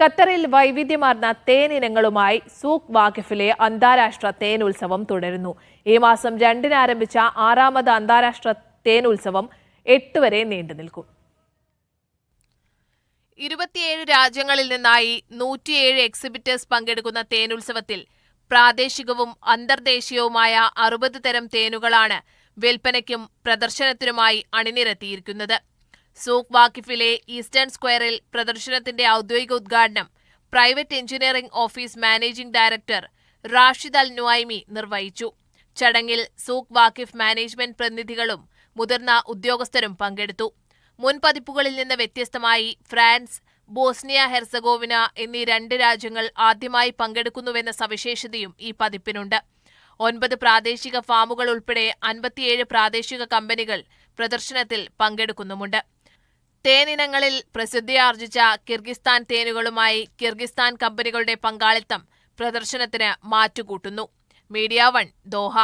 ഖത്തറിൽ വൈവിധ്യമാർന്ന തേൻ ഇനങ്ങളുമായി സൂഖ് വാഖിഫിലെ അന്താരാഷ്ട്ര തേൻ ഉത്സവം തുടരുന്നു. ഈ മാസം 2-ന് ആരംഭിച്ച 6ാമത് അന്താരാഷ്ട്ര തേൻ ഉത്സവം 8 വരെ നീണ്ടുനിൽക്കും. 27 രാജ്യങ്ങളിൽ നിന്നായി 107 എക്സിബിറ്റേഴ്സ് പങ്കെടുക്കുന്ന തേനുത്സവത്തിൽ പ്രാദേശികവും അന്തർദേശീയവുമായ 60 തരം തേനുകളാണ് വിൽപ്പനയ്ക്കും പ്രദർശനത്തിനുമായി അണിനിരത്തിയിരിക്കുന്നത്. സൂഖ് വാഖിഫിലെ ഈസ്റ്റേൺ സ്ക്വയറിൽ പ്രദർശനത്തിന്റെ ഔദ്യോഗിക ഉദ്ഘാടനം private engineering office managing director Rashid Al Nuaimi നിർവഹിച്ചു. ചടങ്ങിൽ സൂഖ് വാഖിഫ് മാനേജ്മെന്റ് പ്രതിനിധികളും മുതിർന്ന ഉദ്യോഗസ്ഥരും പങ്കെടുത്തു. മുൻ പതിപ്പുകളിൽ നിന്ന് വ്യത്യസ്തമായി ഫ്രാൻസ്, ബോസ്നിയ ഹെർസഗോവിന എന്നീ 2 രാജ്യങ്ങൾ ആദ്യമായി പങ്കെടുക്കുന്നുവെന്ന സവിശേഷതയും ഈ പതിപ്പിനുണ്ട്. 9 പ്രാദേശിക ഫാമുകൾ ഉൾപ്പെടെ 57 പ്രാദേശിക കമ്പനികൾ പ്രദർശനത്തിൽ പങ്കെടുക്കുന്നുമുണ്ട്. തേനിനങ്ങളിൽ പ്രസിദ്ധിയാർജിച്ച കിർഗിസ്ഥാൻ തേനുകളുമായി കിർഗിസ്ഥാൻ കമ്പനികളുടെ പങ്കാളിത്തം പ്രദർശനത്തിന് മാറ്റുകൂട്ടുന്നു. Media 1 Doha.